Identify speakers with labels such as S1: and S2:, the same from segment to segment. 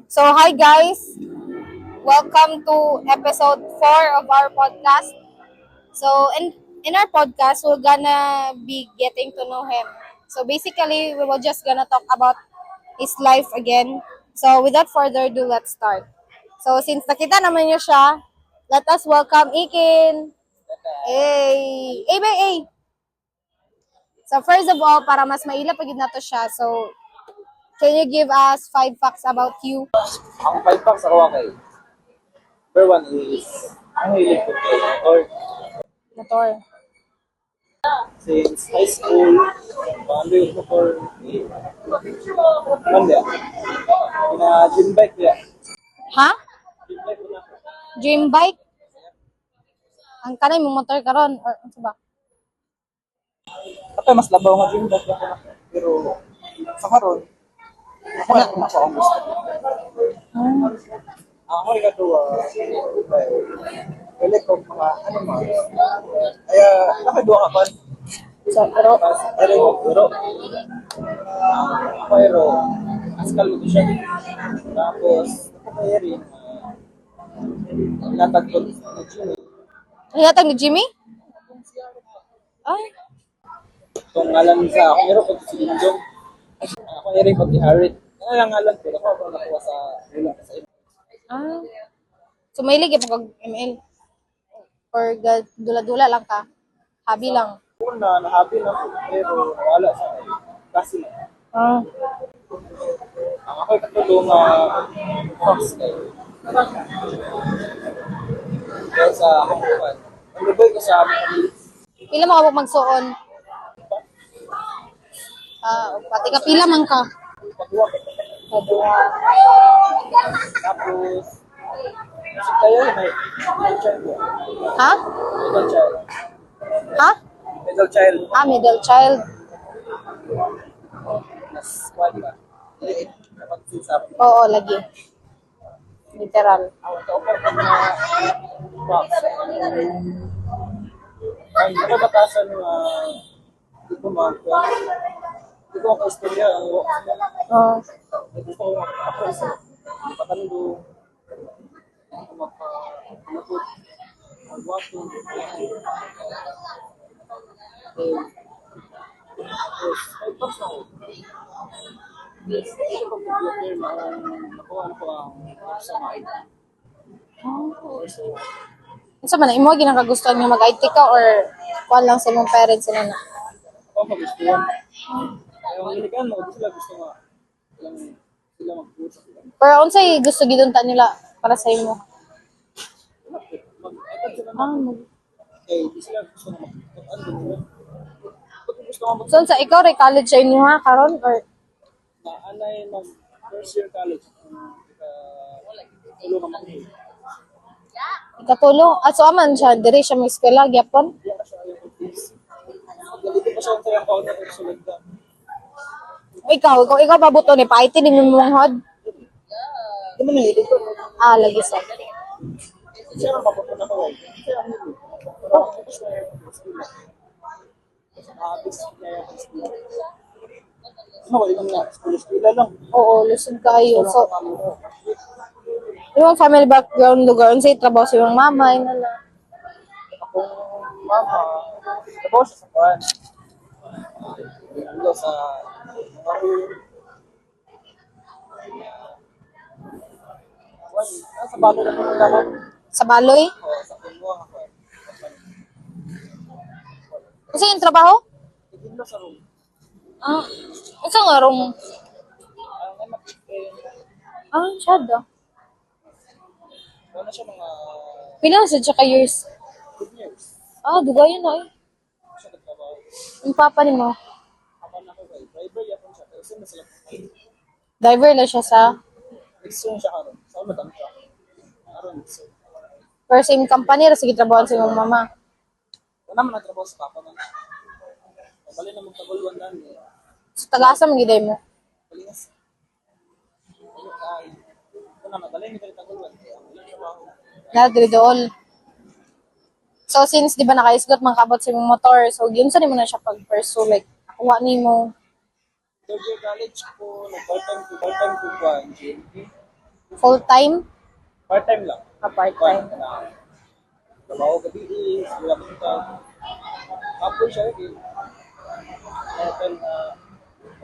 S1: So, hi guys. Welcome to episode 4 of our podcast. So, in our podcast, we're gonna be getting to know him. So, basically, we will just gonna talk about his life again. So, without further ado, let's start. So, since nakita naman niyo siya, let us welcome Ikin. Hey! Hey, hey! So, first of all, para mas maila pagid nato siya. So, can you give us 5 facts about you?
S2: Ang 5 packs ako kay. Number one is, ang hilig ko kay or
S1: Motor.
S2: since high school, bali ko for Monday. Gym bike niya.
S1: Ha?
S2: Gym bike ko na.
S1: Dream bike? Ang kanay mo motor karon or ano ba?
S2: Kapag mas labaw nga gym bike ako na. Pero sa karon, ako na ako ang gusto. Ako ay katuwa. Pwede ko mga ano mga. Kaya nakadua ka pa.
S1: So, pero
S2: Tapos, pero, pero, askal ko siya. Tapos, ako kaya rin, natagpot na Jimmy.
S1: hayatag ni Jimmy? Ay,
S2: Itong ngalan sa ako, pero pag si Lindong, ako kaya rin pag i-Harit. Ano lang ngalan ko, ako nakuha sa ulang sa ino.
S1: ah. So, mahilig yung pag ML? Or dula-dula lang ka? Hobby lang?
S2: Una, nahabi na ko, pero wala sa akin. Kasi,
S1: Ah.
S2: ang ako'y katulong Fox kayo. Kaya sa hamukan. Ang lubay ko sa aming pamilya.
S1: Pila mo ka magsuon? Pati ka pila man ka?
S2: Pagwa ko.
S1: Kadua.
S2: Tapos, kasi kayo, may middle child ko.
S1: Ha?
S2: Middle child.
S1: Ha?
S2: Middle child.
S1: Middle child.
S2: Mas squad ba? Liit. Dapat susap.
S1: Oo, lagi. Literal.
S2: Ako, ito ako pag mga box. Ang nakabatasan ng di ko mga di ko ako istorya ang walk nila.
S1: Oo.
S2: Gusto ko ako isa. Patando. Ako mapapalapot. Magwapo. Tapos, ay box ako. Yes, ito pag mag-vlogger na nakuha ko ang sa mga item. So,
S1: Ano sa man, imo ginakagustuhan nga mag-IT ka or kuan lang sa imong parents na na?
S2: ako magustuhan. Ayaw ang iligan mo, sila gusto nga lang sila mag-usap.
S1: Pero unsay gusto gidunta nila para sa imo?
S2: Mag-atag sila na.
S1: Mag
S2: Eh, di sila gusto nga mag-ano din nila. Pag gusto nga
S1: So, sa ikaw, rin college sa inyo ha, karon or
S2: mag-anay mag-first year college. Tulo ka mag-anay.
S1: ikatulong? So, aman siya, diri siya may eskwela, gyapon?
S2: Hindi ka siya ayaw mag-fees. Galito pa siya ang sayang kaon na sulod ka.
S1: Ikaw pabuto ni pa, IT din mo mong hod?
S2: Di mo nililig ko.
S1: Lagi sa.
S2: Siya ang mapupunta ko. Siya ang nililig. Pero ako gusto niya yung school. Nakabis niya yung school. Ano, wala nga, school lang.
S1: Oo, lusog kayo. So, yung family background lugar, unsay trabaho sa imong mama, ina na.
S2: Akong mama, trabaho siya sa kuhan. Ulo sa sa balo na naman naman.
S1: Sa Baloy?
S2: O, sa Punwa ako.
S1: Unsay yung trabaho?
S2: Tigil sa room.
S1: Unsa nga room?
S2: Ang may makikita,
S1: Shadow.
S2: wala siya mga
S1: Pila na siya ka years?
S2: 10 years.
S1: Dugayon na eh.
S2: Siya nagtrabaho.
S1: Yung papa ni mo,
S2: Ako na ko kay driver yapon siya. Pero sino sila po?
S1: driver na siya sa
S2: Nagsun siya karon. Sa madam siya. Karon nagsun.
S1: per same company, ra sige trabaho sa imong mama.
S2: Wala man nagtrabaho sa papa man. Bali na magtagulwan dan.
S1: So, taga-asa man giday mo?
S2: Balingas. Ano kay? Kuna madali ni tagulwan. Ang trabaho.
S1: Na diri dool. So, since di ba naka-isgot man kabot sa imong motor, so yun sa nimo na siya pag-pursue, like, kuha nimo.
S2: Third year college ko, nag-part-time ko kuhan, GMP.
S1: Full-time?
S2: Part-time lang.
S1: Part-time.
S2: Trabaho gabi is, wala mo ito. Tapos siya,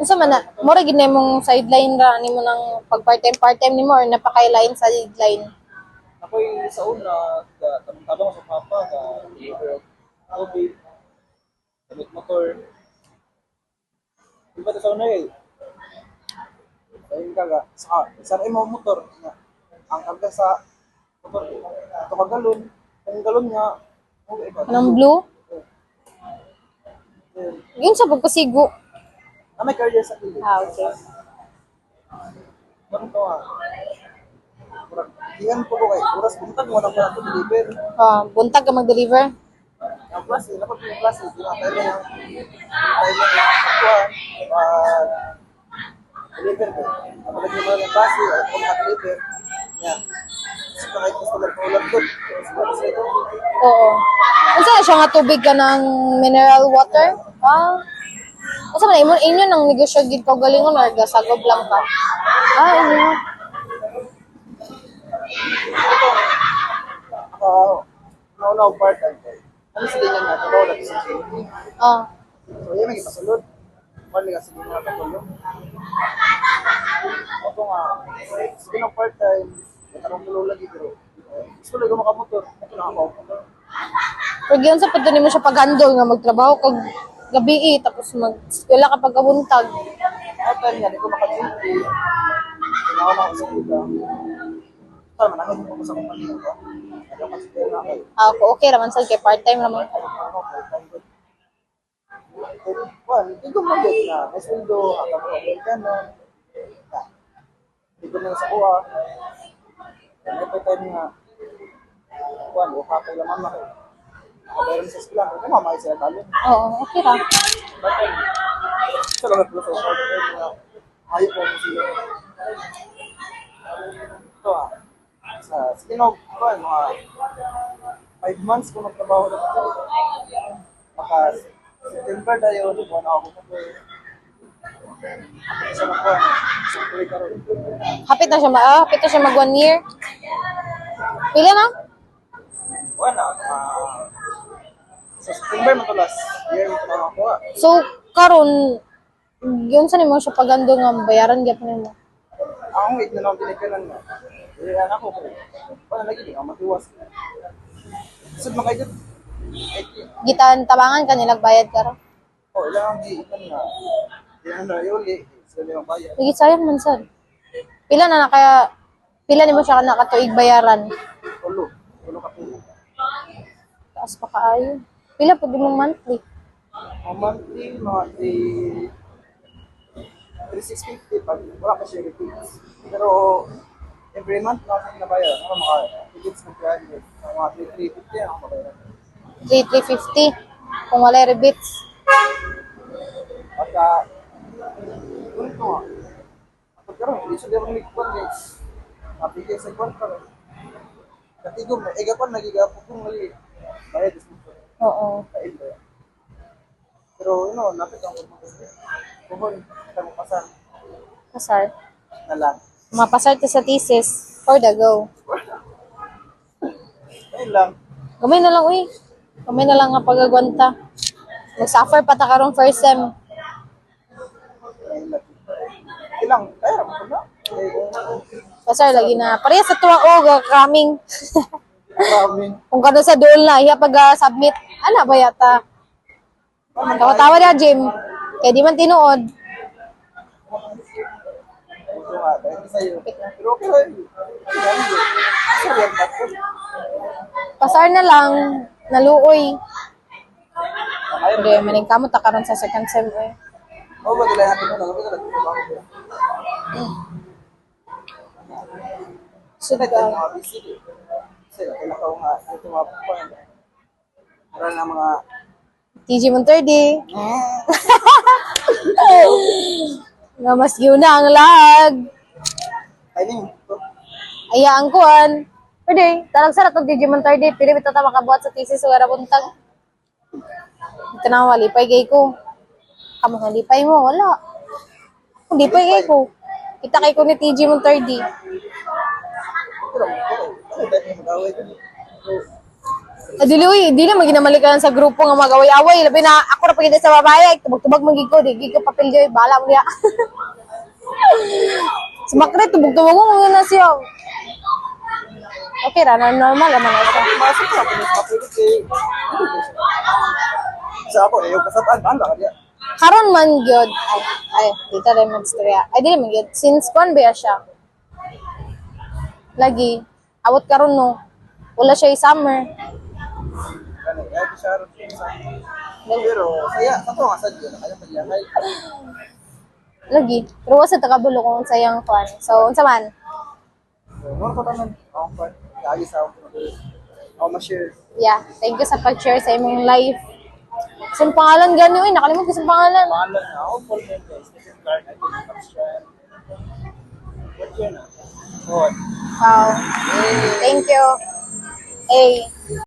S1: Unsa man na, mura gid na imong sideline ra nimo ng pag part-time nimo or napakailain sa sideline.
S2: ako'y sa una, tabang sa papa, deliver of tubig, gamit motor. Iba sa una eh. Ayun ka, sa mo motor, nga, ang karga sa motor, ito ka galon, ang galon nga,
S1: Anong blue? Yun sa pagpasigo.
S2: may carrier sa kilid.
S1: Okay.
S2: Ganun ko nga. Iyan po ko kay oras buntag mo nang ito deliver.
S1: Buntag ka mag-deliver?
S2: Ang klase, dapat yung klase, pinakailan yung kuhan, deliver ko. Ang malagay mo ng klase, at kung deliver niya. Kasi kahit customer ko ulan doon.
S1: Oo. Unsa na siya nga tubig ka ng mineral water? Unsa man inyo nang negosyo gid ko galingon or gasagob lang ka? Inyo.
S2: Nauna ko part-time ko. Ano sila niya nga, trabaho natin sa security. So, yan ang ipasulod. Wala nga sila nga katulong. Ako nga, sige ng part-time, natarong tulo lagi, pero gusto lang ako makamotor. Ito lang ako.
S1: Pero yun sa pwede nimo siya pag-handle nga magtrabaho kag gabi tapos mag-eskwela ka pagkabuntag.
S2: At time nga, di ko maka-duty. Ako na ako sa ita. Saan, manangin ko sa kumpanya ko. Ano kasi kayo na ako.
S1: Okay raman sad kay part-time naman.
S2: Hindi ko mag-get na. May sweldo, hanggang ko Amerikano. Hindi ko na sa kuha. May time nga. Kuhan, ukapay lang mama ko. Nakabayran sa eskwela. Hindi ko mamay sila talon.
S1: Oo, okay ra.
S2: Ito lang na sa part-time nga. Ayaw ko mo sila. Ito sige no, mga 5 months ko nagtrabaho na ito. Baka September tayo, buwan ako ko. Isa na po, tuloy ka rin.
S1: Hapit na siya mag 1 year. Pila na?
S2: Buwan na, sa September mo to last year mo ito nakakuha.
S1: So karon yun sa nimo siya pagando nga bayaran gyud nimo.
S2: Ang wait na lang tinikanan nga. Yan ako ko. Wala lagi, di ako matiwas. Sud makaidot.
S1: Gitan tabangan ka nilag bayad ka ra.
S2: Ilang ang giitan na. Yan na yuli. Sila yung bayad.
S1: Lagi sayang man sad. Pila nimo siya nakatuig bayaran.
S2: Tulo ka po.
S1: Taas pa kaayo. Pila pud imong monthly?
S2: Ang monthly, mga 3,650 pag wala pa siya repeats. Pero every month na ako nabayar. Ano mga repeats ng 300. Mga 3,350 ako mabayar.
S1: 3,350 kung wala rebates.
S2: Pagka, ganito nga. Pagkaroon, hindi siya din maglikpan guys. Mapigay sa kwarta. Katigom, egapon, nagigapon kung mali. Bayad, dismito.
S1: Oo.
S2: Kain ba yan? Pero, napit ang kurma. Kuhon, kita mo pasan.
S1: Pasar.
S2: Na lang.
S1: Mapasar to sa thesis for the go.
S2: Ayun lang.
S1: Gamay na lang, uy. Gamay na lang nga pagagwanta. Mag-suffer pa ta karong first sem.
S2: Ayun lang. Ilang, kaya mo na.
S1: Pasar lagi na. Pareha sa tuwa kaming.
S2: Maraming.
S1: Kung kano sa doon na, iya pag-submit. Ana ba yata? Tawa-tawa na, Jim. Kaya di man tinuod.
S2: Ito nga, dahil sa'yo. Pero okay lang. Sorry, ang bato.
S1: Pasar na lang. Naluoy. Hindi, maning kamot ta karon sa second sem.
S2: Oo, ba nila natin ito?
S1: Sudah.
S2: Mga busy. Kasi nakilakaw nga. Ito mga point. Meron na mga
S1: TG Monterdi. Nga mas yun na ang lag.
S2: timing.
S1: Aya ang kuan. Pwede, talag sa ratong TG Monterdi. Pili bitaw ta makabuhat sa thesis wala buntag. Ito na walipay gay ko. Kamu nga lipay mo, wala. Kung lipay gay ko. Kita kay ko ni TG Monterdi.
S2: Pero, ano tayo yung mag-away ko?
S1: Dili, uy, di na maginamalikan sa grupo nga mag-away-away. Labi na, ako na pagkita sa babae, tubag-tubag magig ko, di ko papel dyan, bahala mo niya. Sa makret, tubag-tubag mo na siya. Okay, normal naman na siya.
S2: Masok sa akin, mapilit kay... Sa ako, yung kasataan, paano ka diya?
S1: Karon man gyud. Ay, dito rin magstorya. Ay, dili man gyud. Since kon ba siya? Lagi, awat karon no. Wala siya summer.
S2: Ano, kaya di siya rin sa... Pero, saya, sa to nga sa Diyo, kaya pagyahay.
S1: Lagi. Pero wasa takabulo kung sayang fan. So, unsa man?
S2: So, mga katanan, ako pa, lagi sa ako. Ako ma-share.
S1: Yeah, thank you sa pag-share sa imong life. Isang pangalan gani, uy, nakalimot ko isang pangalan.
S2: Pangalan na ako, full name guys. Stephen Clark, I think I'm sure. What yun ah? What?
S1: Wow. Thank you. Hey.